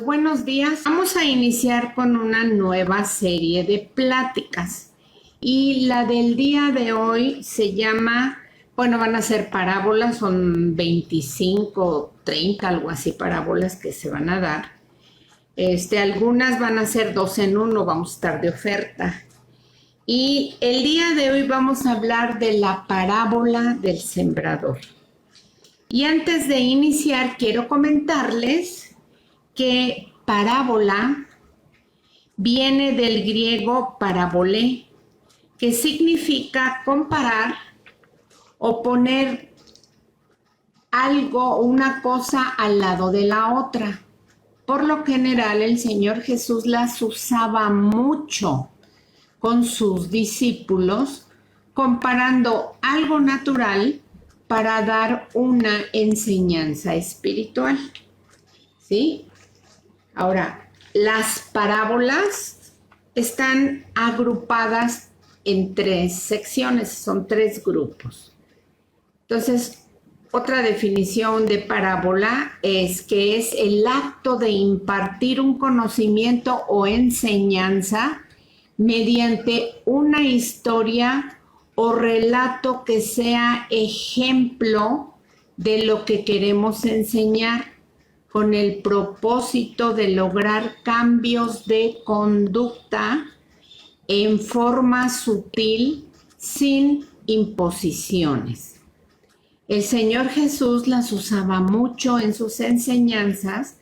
Buenos días. Vamos a iniciar con una nueva serie de pláticas y la del día de hoy se llama, van a ser parábolas, son 25, 30, algo así, parábolas que se van a dar. Algunas van a ser 2 en 1, vamos a estar de oferta. Y el día de hoy vamos a hablar de la parábola del sembrador. Y antes de iniciar, quiero comentarles que parábola viene del griego parabolé, que significa comparar o poner algo o una cosa al lado de la otra. Por lo general, el Señor Jesús las usaba mucho con sus discípulos, comparando algo natural para dar una enseñanza espiritual. ¿Sí? Ahora, las parábolas están agrupadas en 3 secciones, son 3 grupos. Entonces, otra definición de parábola es que es el acto de impartir un conocimiento o enseñanza mediante una historia o relato que sea ejemplo de lo que queremos enseñar, con el propósito de lograr cambios de conducta en forma sutil, sin imposiciones. El Señor Jesús las usaba mucho en sus enseñanzas,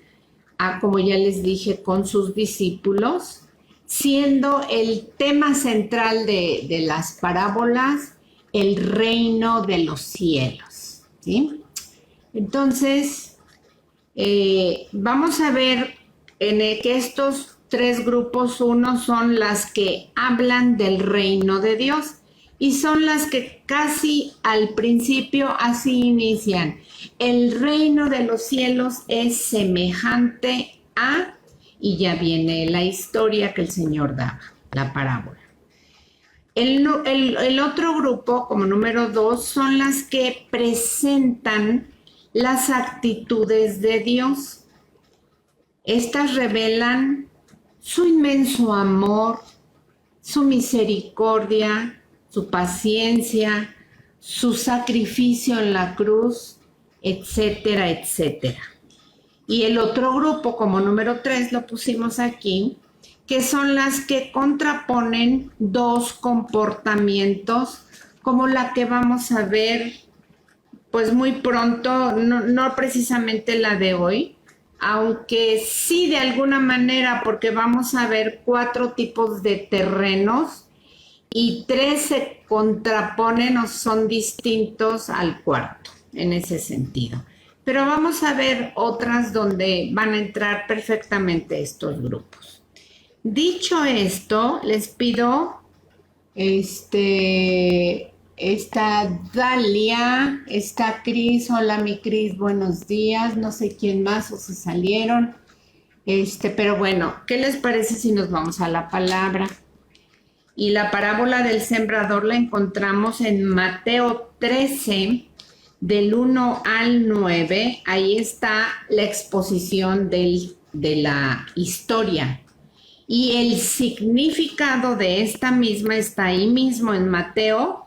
como ya les dije, con sus discípulos, siendo el tema central de las parábolas el reino de los cielos, ¿sí? Entonces, vamos a ver que estos 3 grupos, uno son las que hablan del reino de Dios y son las que casi al principio así inician. El reino de los cielos es semejante a, y ya viene la historia que el Señor daba, la parábola. El otro grupo, como número 2, son las que presentan las actitudes de Dios. Estas revelan su inmenso amor, su misericordia, su paciencia, su sacrificio en la cruz, etcétera, etcétera. Y el otro grupo, como número 3, lo pusimos aquí, que son las que contraponen 2 comportamientos, como la que vamos a ver pues muy pronto, no precisamente la de hoy, aunque sí de alguna manera, porque vamos a ver 4 tipos de terrenos y 3 se contraponen o son distintos al cuarto, en ese sentido. Pero vamos a ver otras donde van a entrar perfectamente estos grupos. Dicho esto, les pido está Dalia, está Cris. Hola mi Cris, buenos días. No sé quién más o se salieron. Pero bueno, ¿qué les parece si nos vamos a la palabra? Y la parábola del sembrador la encontramos en Mateo 13, del 1 al 9. Ahí está la exposición de la historia. Y el significado de esta misma está ahí mismo en Mateo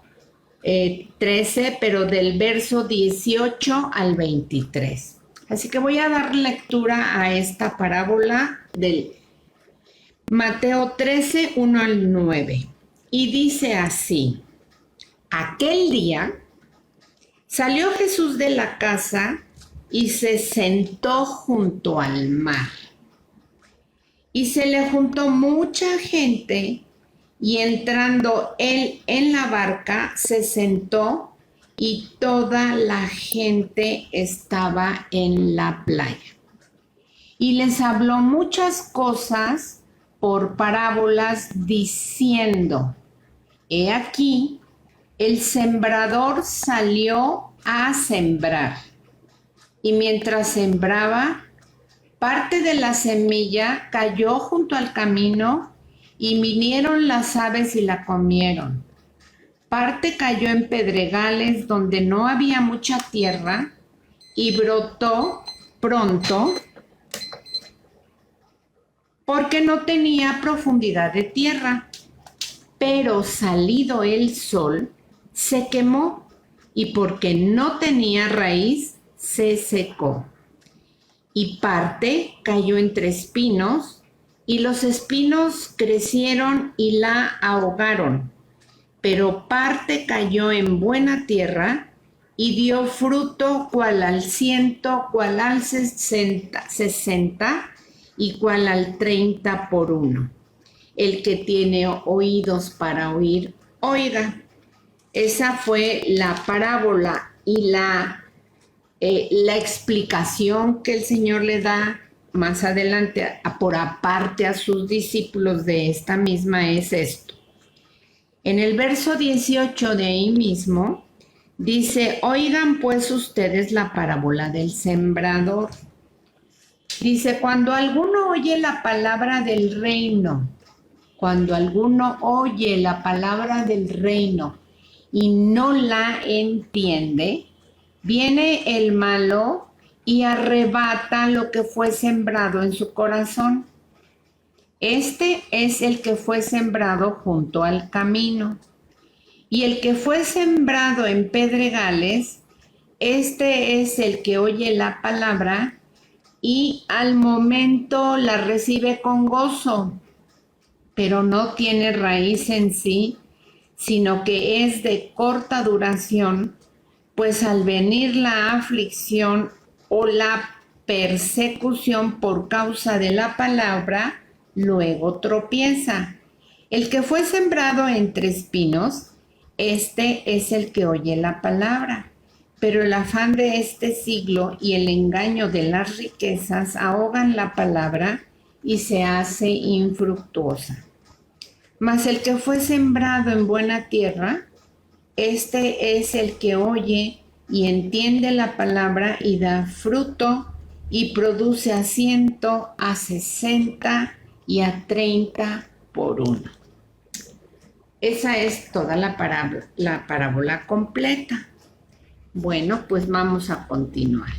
13, pero del verso 18 al 23. Así que voy a dar lectura a esta parábola del Mateo 13, 1 al 9. Y dice así: aquel día salió Jesús de la casa y se sentó junto al mar. Y se le juntó mucha gente, y entrando él en la barca, se sentó, y toda la gente estaba en la playa. Y les habló muchas cosas por parábolas, diciendo: he aquí, el sembrador salió a sembrar. Y mientras sembraba, parte de la semilla cayó junto al camino, y vinieron las aves y la comieron. Parte cayó en pedregales donde no había mucha tierra, y brotó pronto, porque no tenía profundidad de tierra, pero salido el sol, se quemó y porque no tenía raíz, se secó. Y parte cayó entre espinos, y los espinos crecieron y la ahogaron. Pero parte cayó en buena tierra y dio fruto cual al 100, cual al 60 y cual al 30 por uno. El que tiene oídos para oír, oiga. Esa fue la parábola y la explicación que el Señor le da más adelante, por aparte a sus discípulos de esta misma, es esto. En el verso 18 de ahí mismo dice: oigan pues ustedes la parábola del sembrador. Dice: cuando alguno oye la palabra del reino, cuando alguno oye la palabra del reino y no la entiende, viene el malo y arrebata lo que fue sembrado en su corazón. Este es el que fue sembrado junto al camino. Y el que fue sembrado en pedregales, este es el que oye la palabra y al momento la recibe con gozo, pero no tiene raíz en sí, sino que es de corta duración, pues al venir la aflicción o la persecución por causa de la palabra, luego tropieza. El que fue sembrado entre espinos, este es el que oye la palabra, pero el afán de este siglo y el engaño de las riquezas ahogan la palabra y se hace infructuosa. Mas el que fue sembrado en buena tierra, este es el que oye y entiende la palabra y da fruto y produce a 100, a 60 y a 30 por uno. Esa es toda la parábola completa. Bueno, pues vamos a continuar.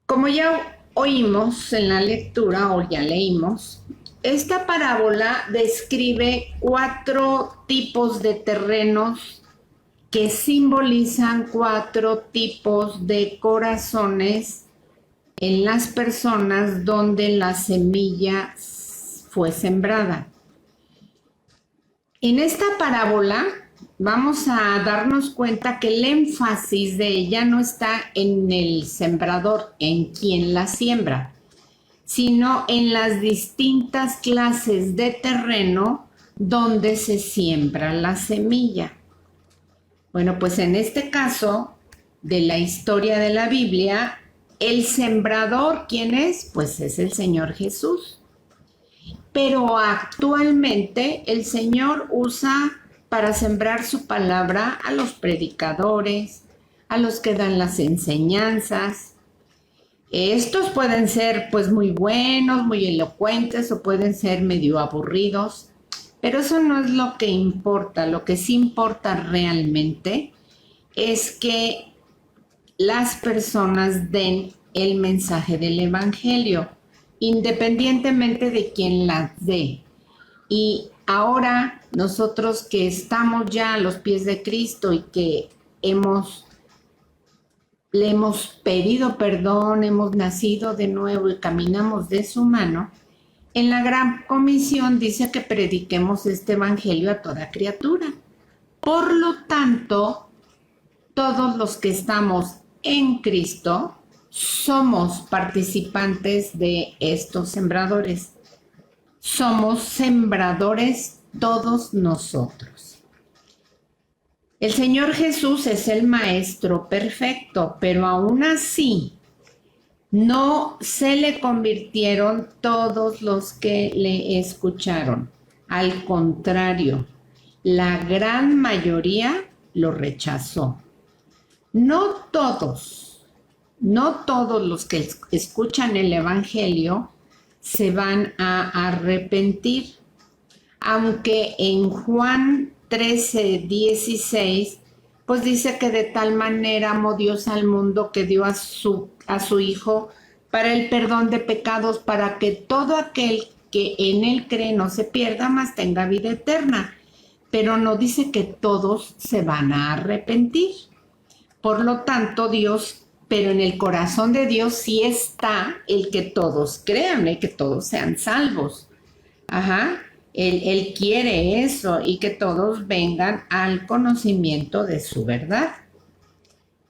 Como ya oímos en la lectura o ya leímos, esta parábola describe 4 tipos de terrenos que simbolizan 4 tipos de corazones en las personas donde la semilla fue sembrada. En esta parábola vamos a darnos cuenta que el énfasis de ella no está en el sembrador, en quien la siembra, sino en las distintas clases de terreno donde se siembra la semilla. Bueno, pues en este caso de la historia de la Biblia, el sembrador, ¿quién es? Pues es el Señor Jesús. Pero actualmente el Señor usa para sembrar su palabra a los predicadores, a los que dan las enseñanzas. Estos pueden ser pues muy buenos, muy elocuentes o pueden ser medio aburridos, pero eso no es lo que importa. Lo que sí importa realmente es que las personas den el mensaje del Evangelio, independientemente de quién las dé. Y ahora nosotros que estamos ya a los pies de Cristo y que le hemos pedido perdón, hemos nacido de nuevo y caminamos de su mano, en la Gran Comisión dice que prediquemos este Evangelio a toda criatura. Por lo tanto, todos los que estamos en Cristo somos participantes de estos sembradores. Somos sembradores todos nosotros. El Señor Jesús es el Maestro perfecto, pero aún así no se le convirtieron todos los que le escucharon. Al contrario, la gran mayoría lo rechazó. No todos los que escuchan el Evangelio se van a arrepentir, aunque en Juan 13:16 pues dice que de tal manera amó Dios al mundo que dio a su Hijo para el perdón de pecados, para que todo aquel que en él cree no se pierda, mas tenga vida eterna. Pero no dice que todos se van a arrepentir. Por lo tanto, pero en el corazón de Dios sí está el que todos crean, el que todos sean salvos. Ajá. Él quiere eso y que todos vengan al conocimiento de su verdad.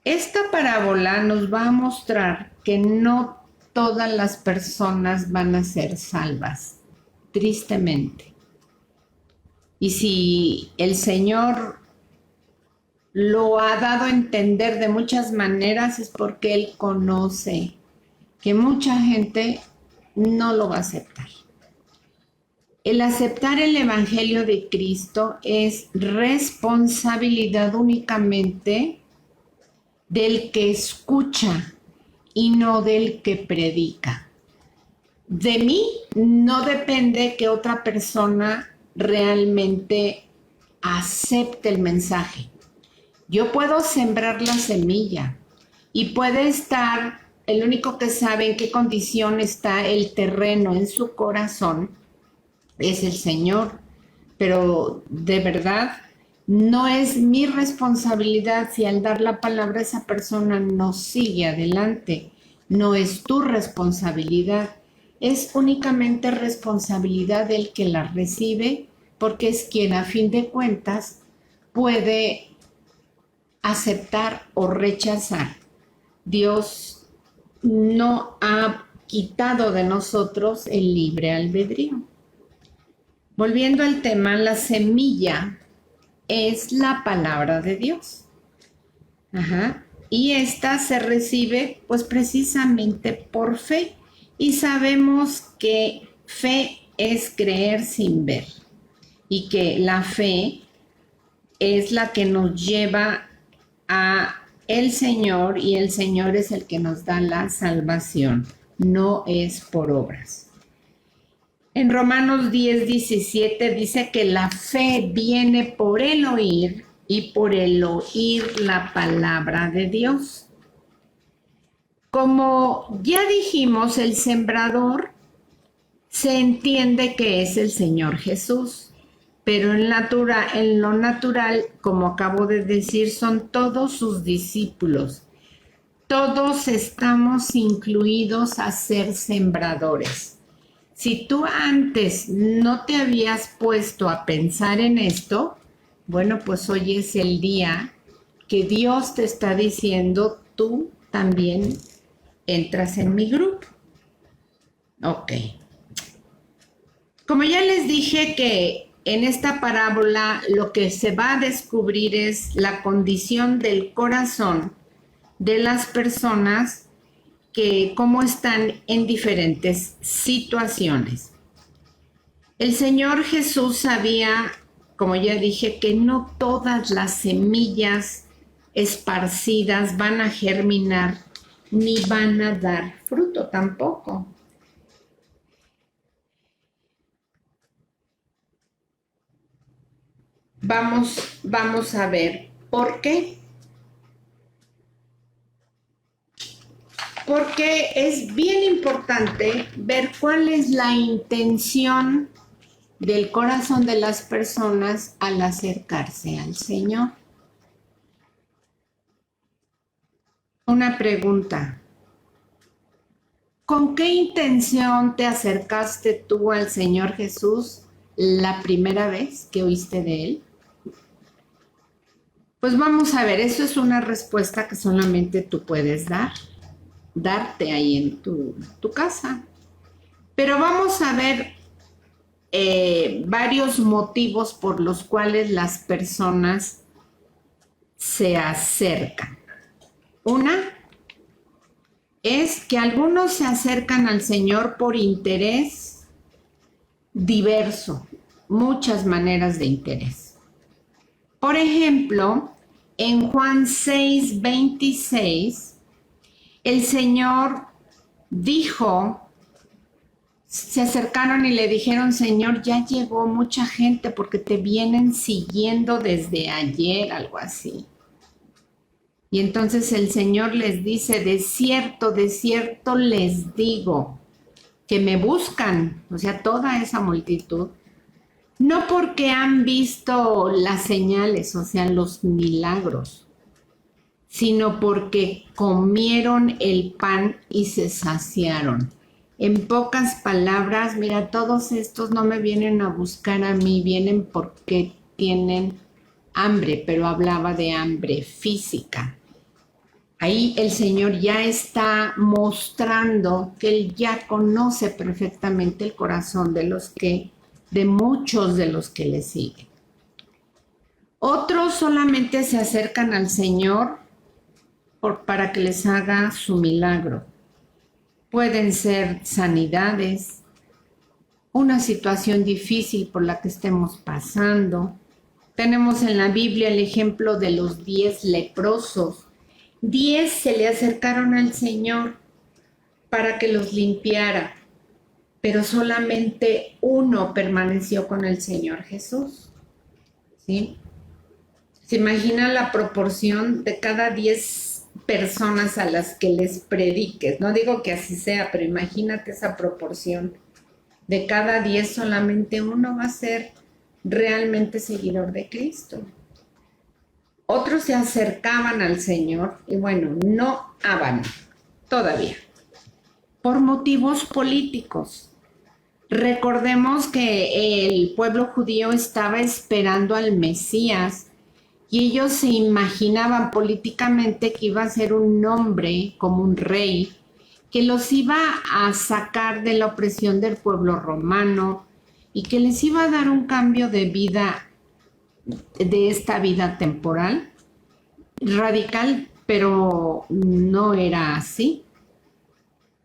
Esta parábola nos va a mostrar que no todas las personas van a ser salvas, tristemente. Y si el Señor lo ha dado a entender de muchas maneras, es porque Él conoce que mucha gente no lo va a aceptar. El aceptar el Evangelio de Cristo es responsabilidad únicamente del que escucha y no del que predica. De mí no depende que otra persona realmente acepte el mensaje. Yo puedo sembrar la semilla y puede estar, el único que sabe en qué condición está el terreno en su corazón es el Señor, pero de verdad no es mi responsabilidad si al dar la palabra esa persona no sigue adelante. No es tu responsabilidad, es únicamente responsabilidad del que la recibe, porque es quien a fin de cuentas puede aceptar o rechazar. Dios no ha quitado de nosotros el libre albedrío. Volviendo al tema, la semilla es la palabra de Dios. Ajá. Y esta se recibe pues precisamente por fe. Y sabemos que fe es creer sin ver. Y que la fe es la que nos lleva a el Señor y el Señor es el que nos da la salvación. No es por obras. En Romanos 10:17 dice que la fe viene por el oír y por el oír la palabra de Dios. Como ya dijimos, el sembrador se entiende que es el Señor Jesús, pero en lo natural, como acabo de decir, son todos sus discípulos. Todos estamos incluidos a ser sembradores. Si tú antes no te habías puesto a pensar en esto, bueno, pues hoy es el día que Dios te está diciendo, tú también entras en mi grupo. Ok. Como ya les dije que en esta parábola lo que se va a descubrir es la condición del corazón de las personas que cómo están en diferentes situaciones. El Señor Jesús sabía, como ya dije, que no todas las semillas esparcidas van a germinar ni van a dar fruto tampoco. Vamos a ver por qué. Porque es bien importante ver cuál es la intención del corazón de las personas al acercarse al Señor. Una pregunta. ¿Con qué intención te acercaste tú al Señor Jesús la primera vez que oíste de Él? Pues vamos a ver, eso es una respuesta que solamente tú puedes darte ahí en tu casa. Pero vamos a ver varios motivos por los cuales las personas se acercan. Una es que algunos se acercan al Señor por interés diverso, muchas maneras de interés. Por ejemplo, en Juan 6:26, el Señor dijo, se acercaron y le dijeron, Señor, ya llegó mucha gente porque te vienen siguiendo desde ayer, algo así. Y entonces el Señor les dice, de cierto les digo, que me buscan, o sea, toda esa multitud, no porque han visto las señales, o sea, los milagros, sino porque comieron el pan y se saciaron. En pocas palabras, mira, todos estos no me vienen a buscar a mí, vienen porque tienen hambre, pero hablaba de hambre física. Ahí el Señor ya está mostrando que Él ya conoce perfectamente el corazón de muchos de los que le siguen. Otros solamente se acercan al Señor para que les haga su milagro. Pueden ser sanidades, una situación difícil por la que estemos pasando. Tenemos en la Biblia el ejemplo de los 10 leprosos. 10 se le acercaron al Señor para que los limpiara, pero solamente uno permaneció con el Señor Jesús. ¿Sí? ¿Se imagina la proporción de cada 10 personas a las que les prediques? No digo que así sea, pero imagínate esa proporción. De cada 10 solamente uno va a ser realmente seguidor de Cristo. Otros se acercaban al Señor y bueno, no van todavía, por motivos políticos. Recordemos que el pueblo judío estaba esperando al Mesías y ellos se imaginaban políticamente que iba a ser un hombre como un rey que los iba a sacar de la opresión del pueblo romano y que les iba a dar un cambio de vida, de esta vida temporal, radical, pero no era así.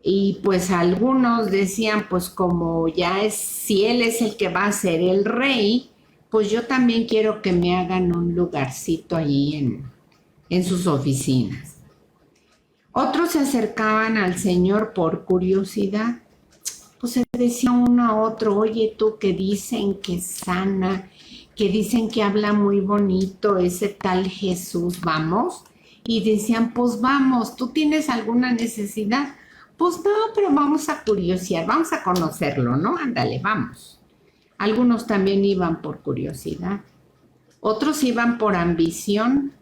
Y pues algunos decían, pues como si él es el que va a ser el rey, pues yo también quiero que me hagan un lugarcito ahí en sus oficinas. Otros se acercaban al Señor por curiosidad, pues se decía uno a otro, oye tú, que dicen que sana, que dicen que habla muy bonito ese tal Jesús, ¿vamos? Y decían, pues vamos, ¿tú tienes alguna necesidad? Pues no, pero vamos a curiosear, vamos a conocerlo, ¿no? Ándale, vamos. Algunos también iban por curiosidad, otros iban por ambición.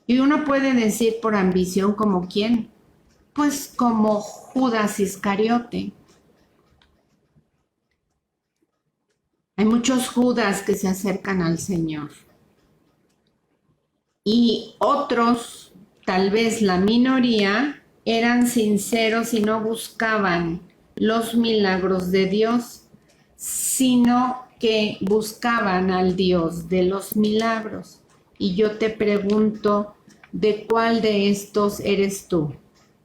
Y uno puede decir por ambición como quién, pues como Judas Iscariote. Hay muchos Judas que se acercan al Señor. Y otros, tal vez la minoría, eran sinceros y no buscaban los milagros de Dios, sino que buscaban al Dios de los milagros. Y yo te pregunto, ¿de cuál de estos eres tú?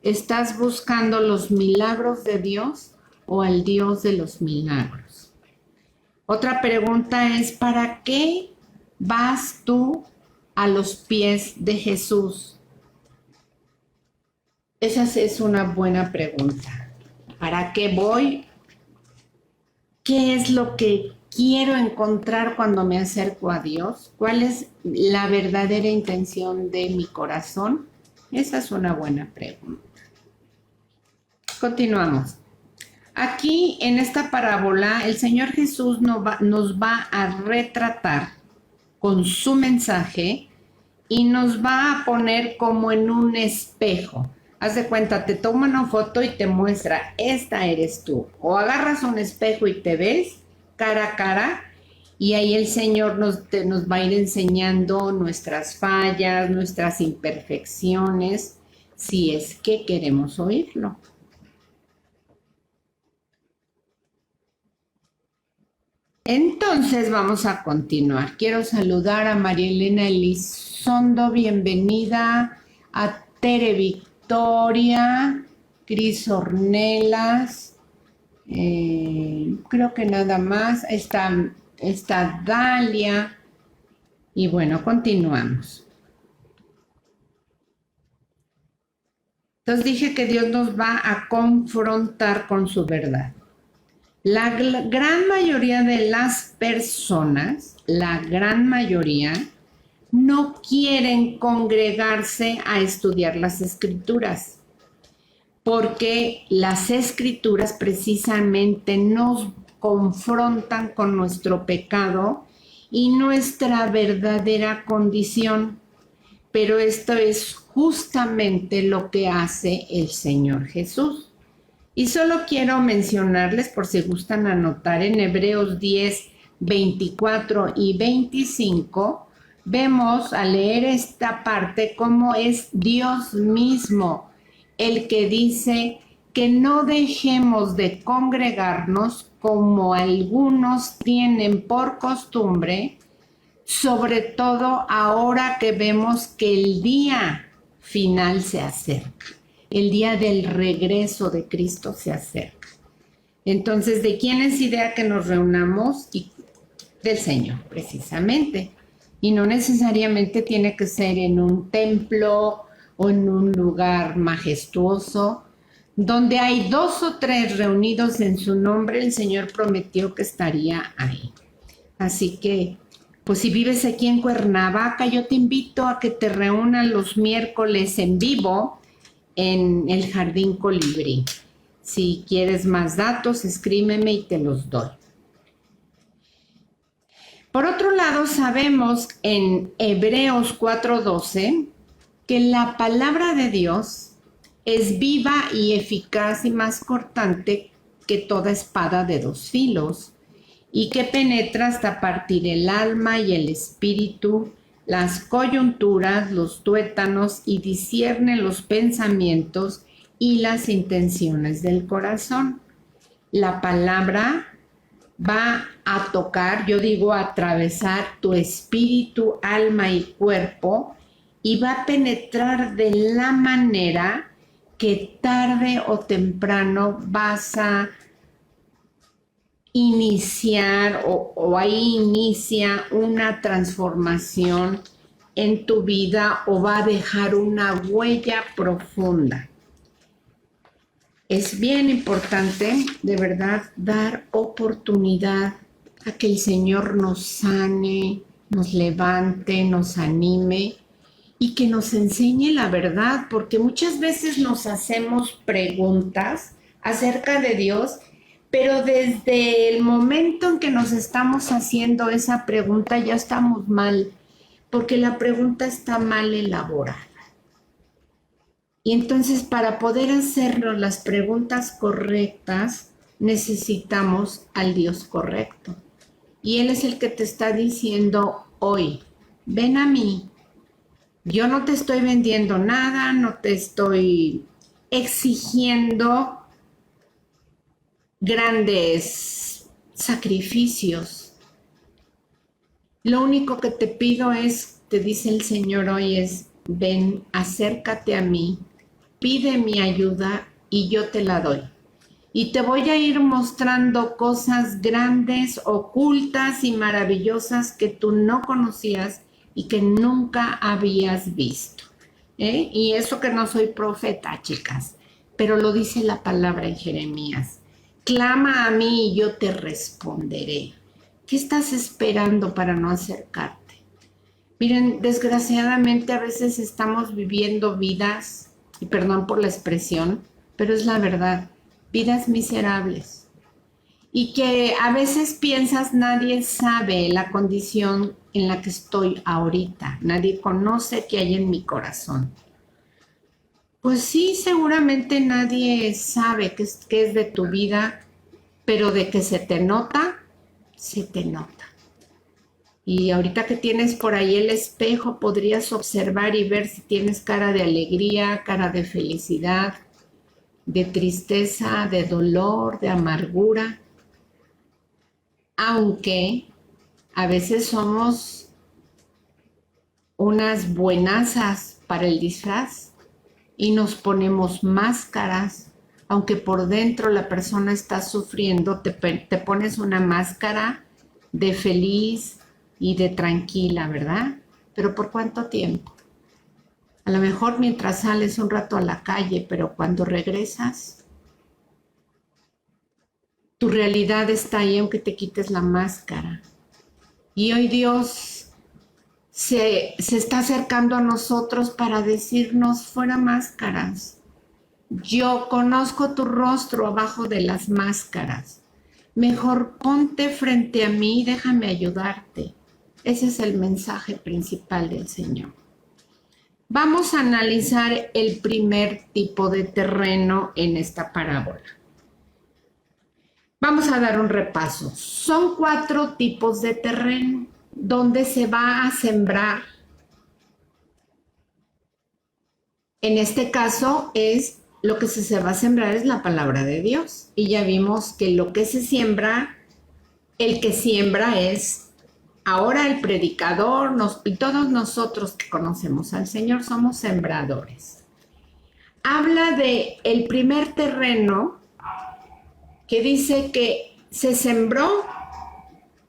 ¿Estás buscando los milagros de Dios o al Dios de los milagros? Otra pregunta es, ¿para qué vas tú a los pies de Jesús? Esa es una buena pregunta. ¿Para qué voy? ¿Qué es lo que quiero encontrar cuando me acerco a Dios? ¿Cuál es la verdadera intención de mi corazón? Esa es una buena pregunta. Continuamos. Aquí en esta parábola el Señor Jesús nos va a retratar con su mensaje y nos va a poner como en un espejo. Haz de cuenta, te toma una foto y te muestra, esta eres tú. O agarras un espejo y te ves cara a cara y ahí el Señor nos va a ir enseñando nuestras fallas, nuestras imperfecciones, si es que queremos oírlo. Entonces vamos a continuar. Quiero saludar a María Elena Elizondo, bienvenida, a Tere Victoria, Cris Ornelas, creo que nada más, está Dalia, y bueno, continuamos. Entonces dije que Dios nos va a confrontar con su verdad. La gran mayoría de las personas, la gran mayoría, no quieren congregarse a estudiar las Escrituras, porque las Escrituras precisamente nos confrontan con nuestro pecado y nuestra verdadera condición. Pero esto es justamente lo que hace el Señor Jesús. Y solo quiero mencionarles, por si gustan anotar, en Hebreos 10, 24 y 25, vemos al leer esta parte cómo es Dios mismo el que dice que no dejemos de congregarnos como algunos tienen por costumbre, sobre todo ahora que vemos que el día final se acerca, el día del regreso de Cristo se acerca. Entonces, ¿de quién es idea que nos reunamos? Y del Señor, precisamente. Y no necesariamente tiene que ser en un templo o en un lugar majestuoso. Donde hay 2 o 3 reunidos en su nombre, el Señor prometió que estaría ahí. Así que, pues si vives aquí en Cuernavaca, yo te invito a que te reúnan los miércoles en vivo en el Jardín Colibrí. Si quieres más datos, escríbeme y te los doy. Por otro lado, sabemos en Hebreos 4:12 que la palabra de Dios es viva y eficaz y más cortante que toda espada de 2 filos y que penetra hasta partir el alma y el espíritu, las coyunturas, los tuétanos y discierne los pensamientos y las intenciones del corazón. La palabra va a tocar, yo digo, a atravesar tu espíritu, alma y cuerpo y va a penetrar de la manera que tarde o temprano vas a iniciar o ahí inicia una transformación en tu vida o va a dejar una huella profunda. Es bien importante, de verdad, dar oportunidad a que el Señor nos sane, nos levante, nos anime y que nos enseñe la verdad, porque muchas veces nos hacemos preguntas acerca de Dios, pero desde el momento en que nos estamos haciendo esa pregunta ya estamos mal, porque la pregunta está mal elaborada. Y entonces para poder hacernos las preguntas correctas, necesitamos al Dios correcto. Y Él es el que te está diciendo hoy, ven a mí. Yo no te estoy vendiendo nada, no te estoy exigiendo grandes sacrificios. Lo único que te pido es, te dice el Señor hoy, es ven, acércate a mí, pide mi ayuda y yo te la doy. Y te voy a ir mostrando cosas grandes, ocultas y maravillosas que tú no conocías y que nunca habías visto. Y eso que no soy profeta, chicas, pero lo dice la palabra en Jeremías. Clama a mí y yo te responderé. ¿Qué estás esperando para no acercarte? Miren, desgraciadamente a veces estamos viviendo vidas, y perdón por la expresión, pero es la verdad, vidas miserables. Y que a veces piensas nadie sabe la condición en la que estoy ahorita, nadie conoce qué hay en mi corazón. Pues sí, seguramente nadie sabe qué es de tu vida, pero de que se te nota, se te nota. Y ahorita que tienes por ahí el espejo, podrías observar y ver si tienes cara de alegría, cara de felicidad, de tristeza, de dolor, de amargura. Aunque a veces somos unas buenazas para el disfraz y nos ponemos máscaras, aunque por dentro la persona está sufriendo, te pones una máscara de feliz y de tranquila, ¿verdad? Pero ¿por cuánto tiempo? A lo mejor mientras sales un rato a la calle, pero cuando regresas, tu realidad está ahí aunque te quites la máscara. Y hoy Dios se está acercando a nosotros para decirnos fuera máscaras. Yo conozco tu rostro abajo de las máscaras. Mejor ponte frente a mí y déjame ayudarte. Ese es el mensaje principal del Señor. Vamos a analizar el primer tipo de terreno en esta parábola. Vamos a dar un repaso. Son 4 tipos de terreno donde se va a sembrar. En este caso lo que se va a sembrar es la palabra de Dios. Y ya vimos que lo que se siembra, el que siembra es ahora el predicador, y todos nosotros que conocemos al Señor somos sembradores. Habla de el primer terreno que dice que se sembró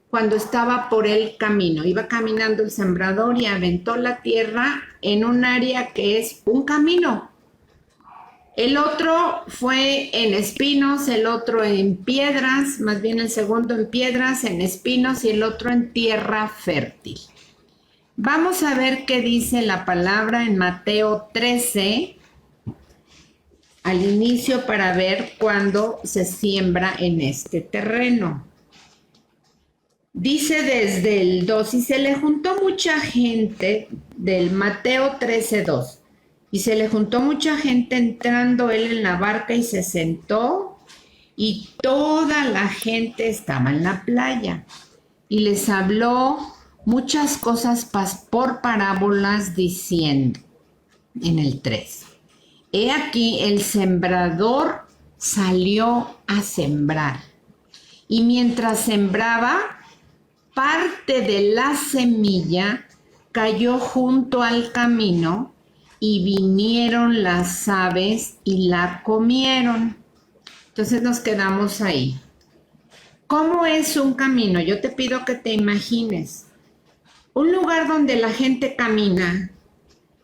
cuando estaba por el camino. Iba caminando el sembrador y aventó la tierra en un área que es un camino. El otro fue en espinos, el otro en piedras, más bien el segundo en piedras, en espinos y el otro en tierra fértil. Vamos a ver qué dice la palabra en Mateo 13, al inicio, para ver cuándo se siembra en este terreno. Dice desde el 2, y se le juntó mucha gente, del Mateo 13, 2. Y se le juntó mucha gente entrando él en la barca y se sentó, y toda la gente estaba en la playa. Y les habló muchas cosas por parábolas diciendo, en el 3, he aquí el sembrador salió a sembrar. Y mientras sembraba, parte de la semilla cayó junto al camino, y vinieron las aves y la comieron. Entonces nos quedamos ahí. ¿Cómo es un camino? Yo te pido que te imagines un lugar donde la gente camina,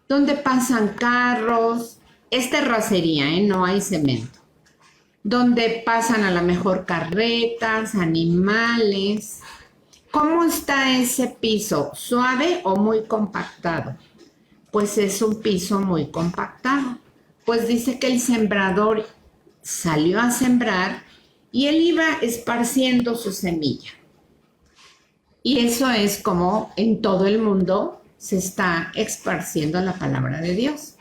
donde pasan carros, es terracería, no hay cemento, donde pasan a lo mejor carretas, animales. ¿Cómo está ese piso? ¿Suave o muy compactado? Pues es un piso muy compactado. Pues dice que el sembrador salió a sembrar y él iba esparciendo su semilla. Y eso es como en todo el mundo se está esparciendo la palabra de Dios.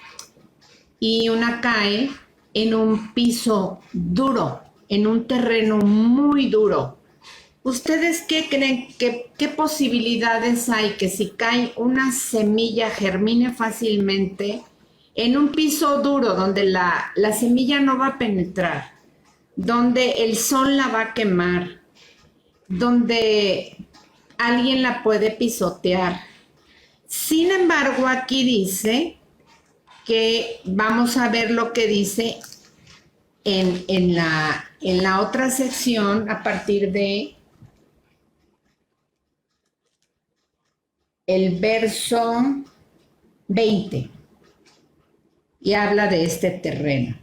Y una cae en un piso duro, en un terreno muy duro. ¿Ustedes qué creen? ¿Qué posibilidades hay que si cae una semilla germine fácilmente en un piso duro donde la semilla no va a penetrar, donde el sol la va a quemar, donde alguien la puede pisotear? Sin embargo, aquí dice que vamos a ver lo que dice en la otra sección a partir de el verso 20, y habla de este terreno.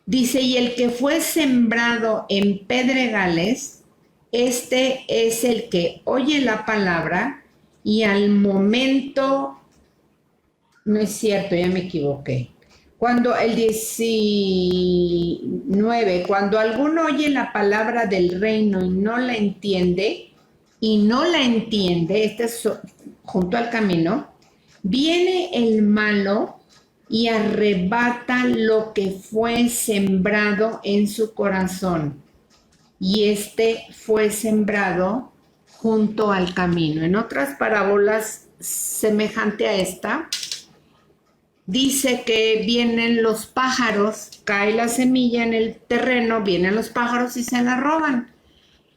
Dice, y el que fue sembrado en pedregales, este es el que oye la palabra y al momento, no es cierto, ya me equivoqué. Cuando el 19, cuando alguno oye la palabra del reino y no la entiende, este es junto al camino, viene el malo y arrebata lo que fue sembrado en su corazón. Y este fue sembrado junto al camino. En otras parábolas semejante a esta, dice que vienen los pájaros, cae la semilla en el terreno, vienen los pájaros y se la roban.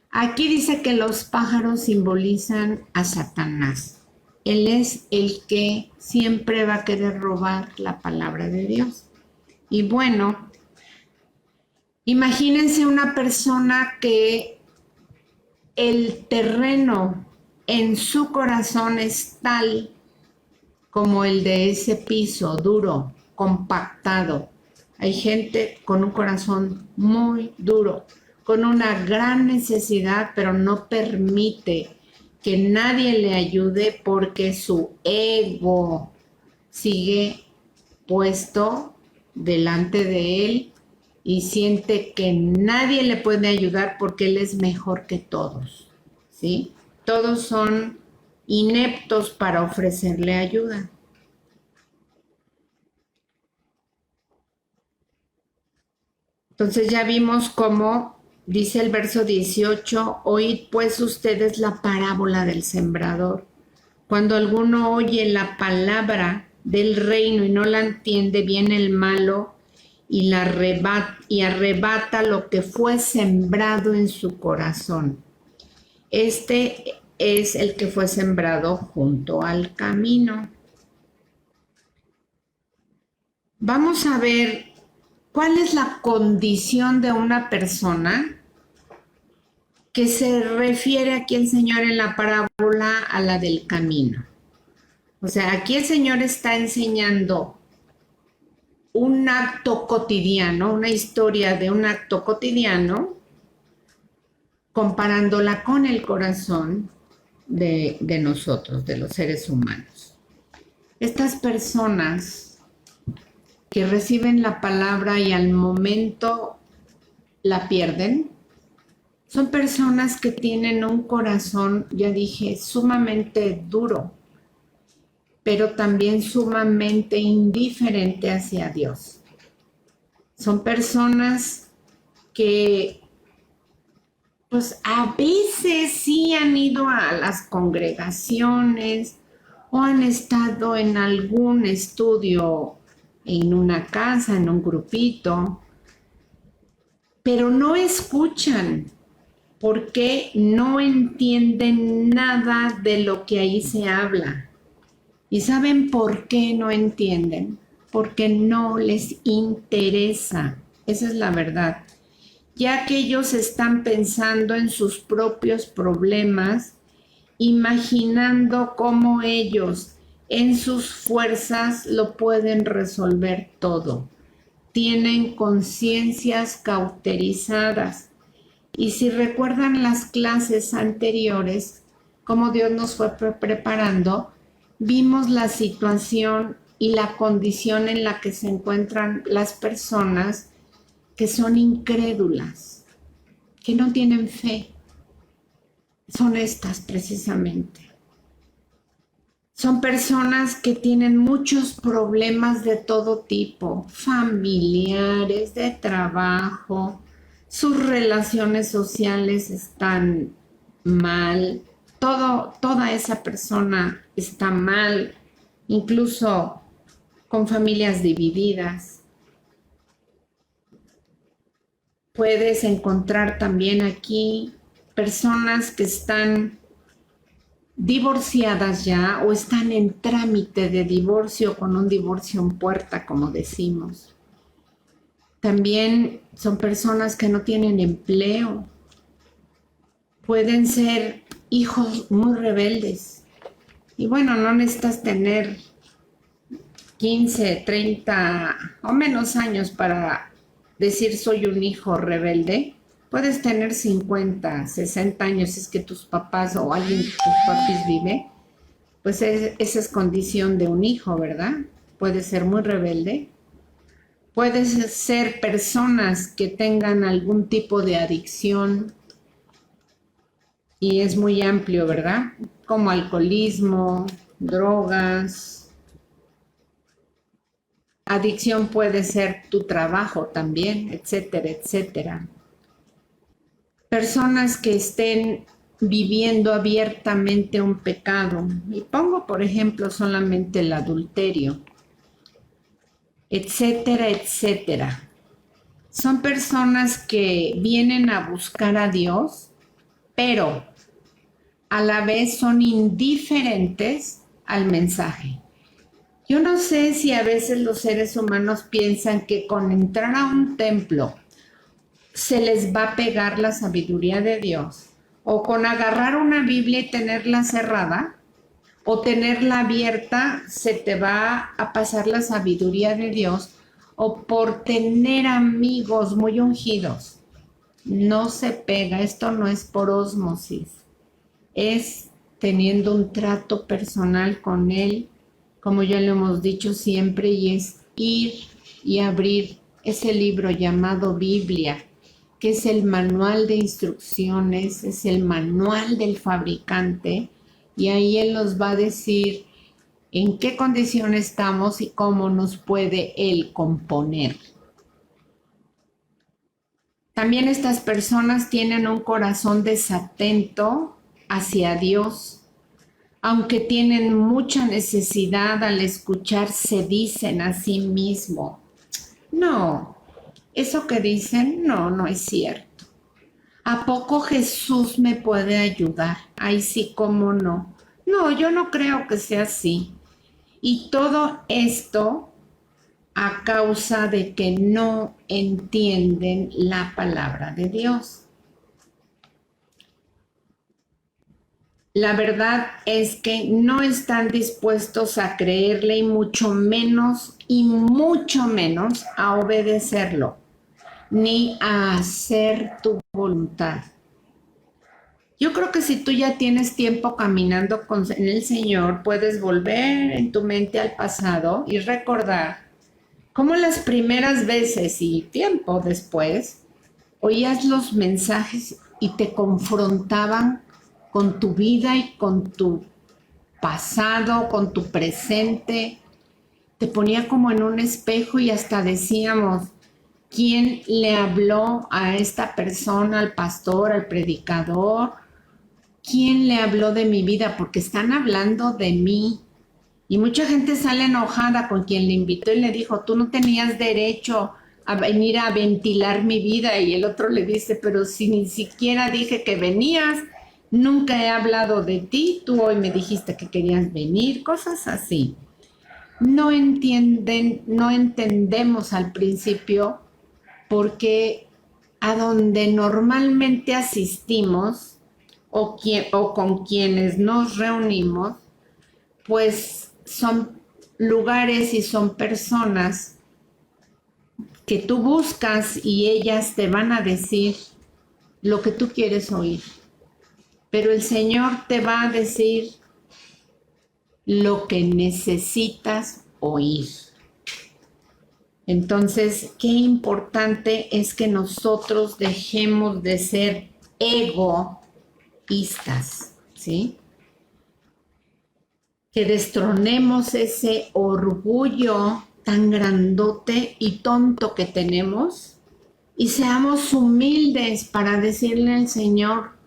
Aquí dice que los pájaros simbolizan a Satanás. Él es el que siempre va a querer robar la palabra de Dios. Y bueno, imagínense una persona que el terreno en su corazón es tal como el de ese piso duro, compactado. Hay gente con un corazón muy duro, con una gran necesidad, pero no permite que nadie le ayude porque su ego sigue puesto delante de él y siente que nadie le puede ayudar porque él es mejor que todos, ¿sí? Todos son ineptos para ofrecerle ayuda. Entonces ya vimos cómo dice el verso 18, oíd pues ustedes la parábola del sembrador. Cuando alguno oye la palabra del reino y no la entiende, viene el malo y arrebata lo que fue sembrado en su corazón. Este es el que fue sembrado junto al camino. Vamos a ver cuál es la condición de una persona que se refiere aquí el Señor en la parábola a la del camino. O sea, aquí el Señor está enseñando un acto cotidiano, una historia de un acto cotidiano, comparándola con el corazón de nosotros, de los seres humanos. Estas personas que reciben la palabra y al momento la pierden, son personas que tienen un corazón, ya dije, sumamente duro, pero también sumamente indiferente hacia Dios. Son personas que pues a veces sí han ido a las congregaciones o han estado en algún estudio en una casa, en un grupito, pero no escuchan porque no entienden nada de lo que ahí se habla. ¿Y saben por qué no entienden? Porque no les interesa. Esa es la verdad. Ya que ellos están pensando en sus propios problemas, imaginando cómo ellos en sus fuerzas lo pueden resolver todo. Tienen conciencias cauterizadas. Y si recuerdan las clases anteriores, cómo Dios nos fue preparando, vimos la situación y la condición en la que se encuentran las personas que son incrédulas, que no tienen fe. Son estas precisamente. Son personas que tienen muchos problemas de todo tipo, familiares, de trabajo, sus relaciones sociales están mal, toda esa persona está mal, incluso con familias divididas. Puedes encontrar también aquí personas que están divorciadas ya o están en trámite de divorcio, con un divorcio en puerta, como decimos. También son personas que no tienen empleo. Pueden ser hijos muy rebeldes. Y bueno, no necesitas tener 15, 30 o menos años para decir soy un hijo rebelde. Puedes tener 50, 60 años si es que tus papás o alguien de tus papis vive. Pues esa es condición de un hijo, ¿verdad? Puede ser muy rebelde. Pueden ser personas que tengan algún tipo de adicción y es muy amplio, ¿verdad? Como alcoholismo, drogas. Adicción puede ser tu trabajo también, etcétera, etcétera. Personas que estén viviendo abiertamente un pecado. Y pongo, por ejemplo, solamente el adulterio, etcétera, etcétera. Son personas que vienen a buscar a Dios, pero a la vez son indiferentes al mensaje. Yo no sé si a veces los seres humanos piensan que con entrar a un templo se les va a pegar la sabiduría de Dios, o con agarrar una Biblia y tenerla cerrada, o tenerla abierta, se te va a pasar la sabiduría de Dios, o por tener amigos muy ungidos. No se pega, esto no es por ósmosis, es teniendo un trato personal con Él, como ya lo hemos dicho siempre, y es ir y abrir ese libro llamado Biblia, que es el manual de instrucciones, es el manual del fabricante, y ahí Él nos va a decir en qué condición estamos y cómo nos puede Él componer. También estas personas tienen un corazón desatento hacia Dios, aunque tienen mucha necesidad al escuchar, se dicen a sí mismos, no, eso que dicen no es cierto. ¿A poco Jesús me puede ayudar? Ay, sí, cómo no. No, yo no creo que sea así. Y todo esto a causa de que no entienden la palabra de Dios. La verdad es que no están dispuestos a creerle y mucho menos a obedecerlo, ni a hacer tu voluntad. Yo creo que si tú ya tienes tiempo caminando en el Señor, puedes volver en tu mente al pasado y recordar cómo las primeras veces y tiempo después oías los mensajes y te confrontaban con tu vida y con tu pasado, con tu presente. Te ponía como en un espejo y hasta decíamos, ¿quién le habló a esta persona, al pastor, al predicador? ¿Quién le habló de mi vida? Porque están hablando de mí. Y mucha gente sale enojada con quien le invitó y le dijo, tú no tenías derecho a venir a ventilar mi vida. Y el otro le dice, pero si ni siquiera dije que venías, nunca he hablado de ti, tú hoy me dijiste que querías venir, cosas así. No entendemos al principio porque a donde normalmente asistimos o con quienes nos reunimos, pues son lugares y son personas que tú buscas y ellas te van a decir lo que tú quieres oír. Pero el Señor te va a decir lo que necesitas oír. Entonces, qué importante es que nosotros dejemos de ser egoístas, ¿sí? Que destronemos ese orgullo tan grandote y tonto que tenemos y seamos humildes para decirle al Señor,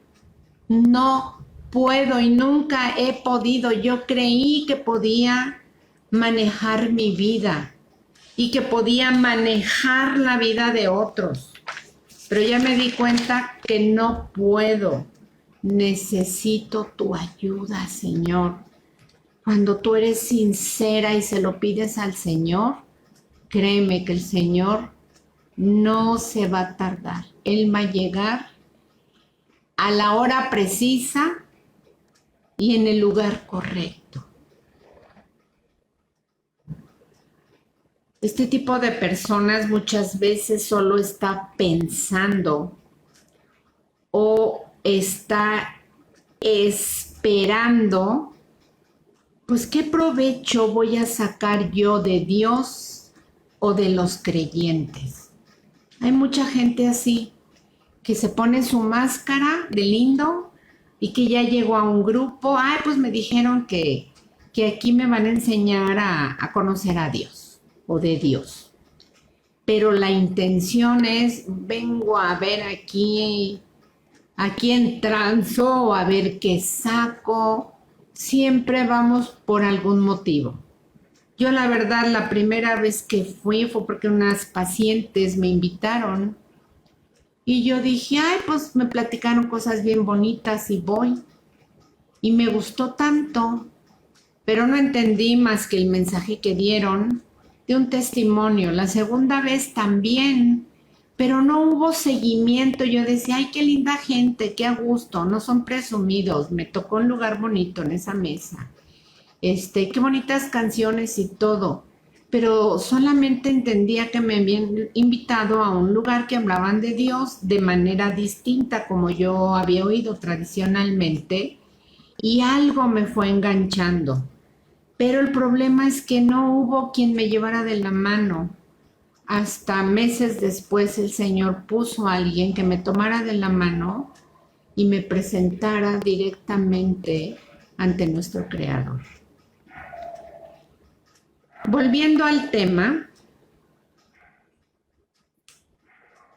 no puedo y nunca he podido. Yo creí que podía manejar mi vida y que podía manejar la vida de otros, pero ya me di cuenta que no puedo. Necesito tu ayuda, Señor. Cuando tú eres sincera y se lo pides al Señor, créeme que el Señor no se va a tardar. Él va a llegar a la hora precisa y en el lugar correcto. Este tipo de personas muchas veces solo está pensando o está esperando, pues ¿qué provecho voy a sacar yo de Dios o de los creyentes? Hay mucha gente así, que se pone su máscara de lindo y que ya llegó a un grupo, pues me dijeron que aquí me van a enseñar a conocer a Dios o de Dios. Pero la intención es, vengo a ver aquí en transo o a ver qué saco. Siempre vamos por algún motivo. Yo la verdad la primera vez que fui fue porque unas pacientes me invitaron y yo dije, pues me platicaron cosas bien bonitas y voy. Y me gustó tanto, pero no entendí más que el mensaje que dieron de un testimonio. La segunda vez también, pero no hubo seguimiento. Yo decía, qué linda gente, qué a gusto, no son presumidos. Me tocó un lugar bonito en esa mesa. Qué bonitas canciones y todo. Pero solamente entendía que me habían invitado a un lugar que hablaban de Dios de manera distinta como yo había oído tradicionalmente. y algo me fue enganchando. Pero el problema es que no hubo quien me llevara de la mano. Hasta meses después el Señor puso a alguien que me tomara de la mano y me presentara directamente ante nuestro Creador. Volviendo al tema,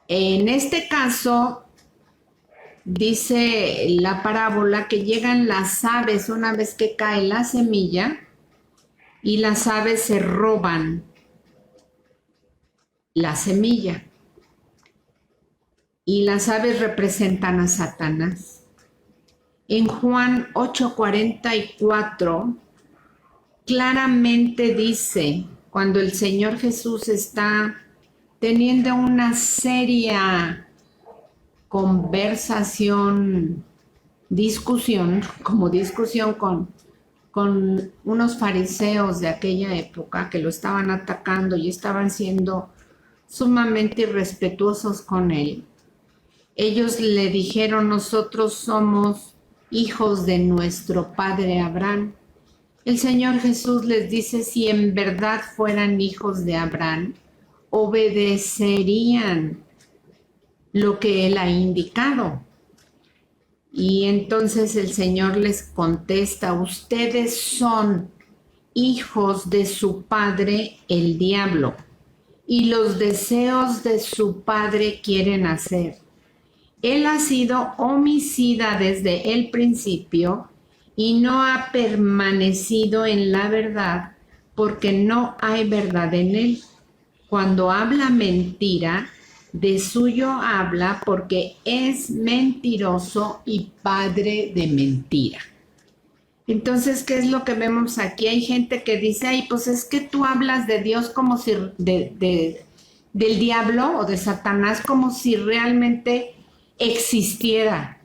en este caso dice la parábola que llegan las aves una vez que cae la semilla y las aves se roban la semilla. Y las aves representan a Satanás. En Juan 8:44 claramente dice, cuando el Señor Jesús está teniendo una seria conversación, discusión con unos fariseos de aquella época que lo estaban atacando y estaban siendo sumamente irrespetuosos con él. Ellos le dijeron, nosotros somos hijos de nuestro padre Abraham. El Señor Jesús les dice, si en verdad fueran hijos de Abraham, obedecerían lo que él ha indicado. Y entonces el Señor les contesta, ustedes son hijos de su padre el diablo, y los deseos de su padre quieren hacer. Él ha sido homicida desde el principio y no ha permanecido en la verdad porque no hay verdad en él. Cuando habla mentira, de suyo habla porque es mentiroso y padre de mentira. Entonces, ¿qué es lo que vemos aquí? Hay gente que dice, ay, pues es que tú hablas de Dios como si, del diablo o de Satanás como si realmente existiera.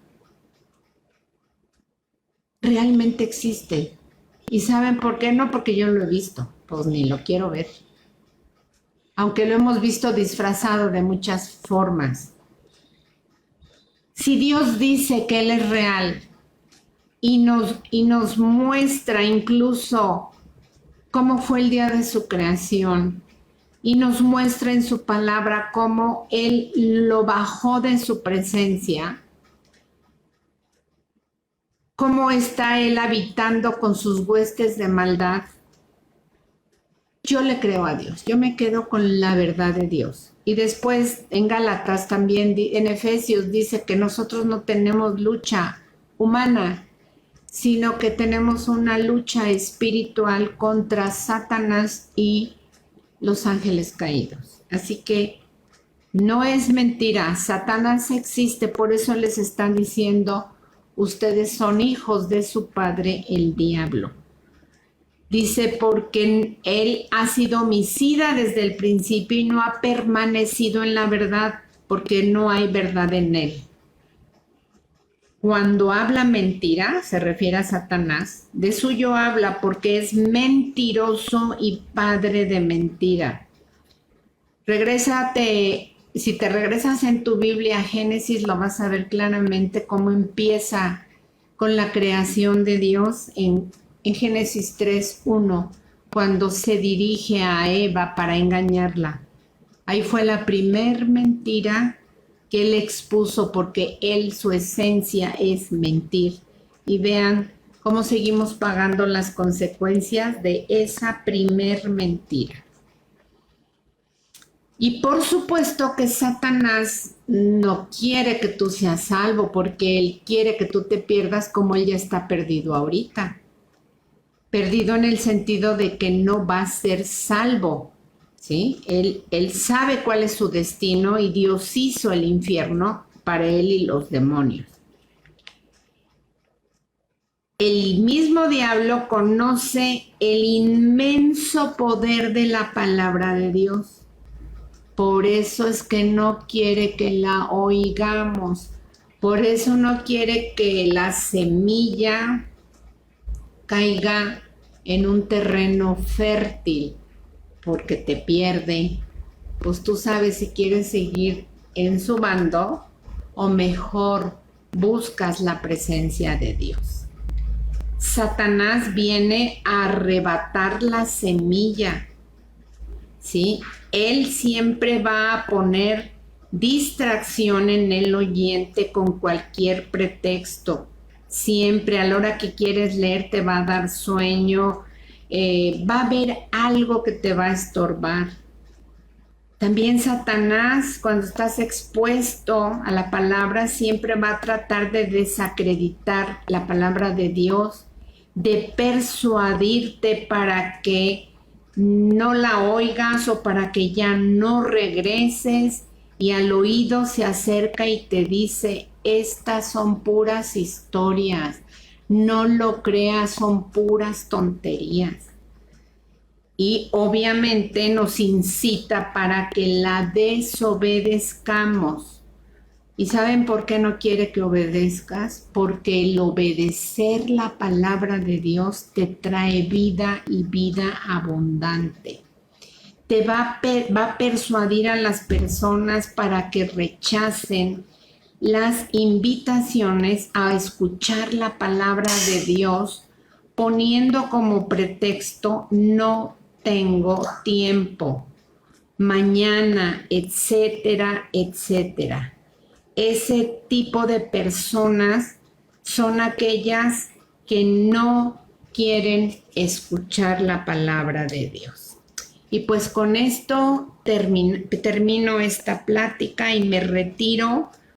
Realmente existe. ¿Y saben por qué? No porque yo lo he visto, pues ni lo quiero ver. Aunque lo hemos visto disfrazado de muchas formas. Si Dios dice que Él es real y nos muestra incluso cómo fue el día de su creación y nos muestra en su palabra cómo Él lo bajó de su presencia, cómo está Él habitando con sus huestes de maldad, yo le creo a Dios, yo me quedo con la verdad de Dios. Y después en Gálatas también, en Efesios dice que nosotros no tenemos lucha humana, sino que tenemos una lucha espiritual contra Satanás y los ángeles caídos. Así que no es mentira, Satanás existe, por eso les están diciendo, ustedes son hijos de su padre el diablo. Dice, porque él ha sido homicida desde el principio y no ha permanecido en la verdad, porque no hay verdad en él. Cuando habla mentira, se refiere a Satanás, de suyo habla porque es mentiroso y padre de mentira. Regrésate, si te regresas en tu Biblia a Génesis, lo vas a ver claramente cómo empieza con la creación de Dios en Génesis 3:1, cuando se dirige a Eva para engañarla. Ahí fue la primer mentira que él expuso, porque él, su esencia es mentir. Y vean cómo seguimos pagando las consecuencias de esa primer mentira. Y por supuesto que Satanás no quiere que tú seas salvo, porque él quiere que tú te pierdas como él ya está perdido ahorita. Perdido en el sentido de que no va a ser salvo, ¿sí? Él sabe cuál es su destino y Dios hizo el infierno para él y los demonios. El mismo diablo conoce el inmenso poder de la palabra de Dios. Por eso es que no quiere que la oigamos. Por eso no quiere que la semilla caiga en un terreno fértil, porque te pierde. Pues tú sabes si quieres seguir en su bando o mejor buscas la presencia de Dios. Satanás viene a arrebatar la semilla, ¿sí? Él siempre va a poner distracción en el oyente con cualquier pretexto. Siempre a la hora que quieres leer te va a dar sueño, va a haber algo que te va a estorbar. También Satanás, cuando estás expuesto a la palabra, siempre va a tratar de desacreditar la palabra de Dios, de persuadirte para que no la oigas o para que ya no regreses, y al oído se acerca y te dice, estas son puras historias, no lo creas, son puras tonterías. Y obviamente nos incita para que la desobedezcamos. ¿Y saben por qué no quiere que obedezcas? Porque el obedecer la palabra de Dios te trae vida y vida abundante. Te va a persuadir a las personas para que rechacen las invitaciones a escuchar la palabra de Dios, poniendo como pretexto no tengo tiempo, mañana, etcétera, etcétera. Ese tipo de personas son aquellas que no quieren escuchar la palabra de Dios. Y pues con esto termino esta plática y me retiro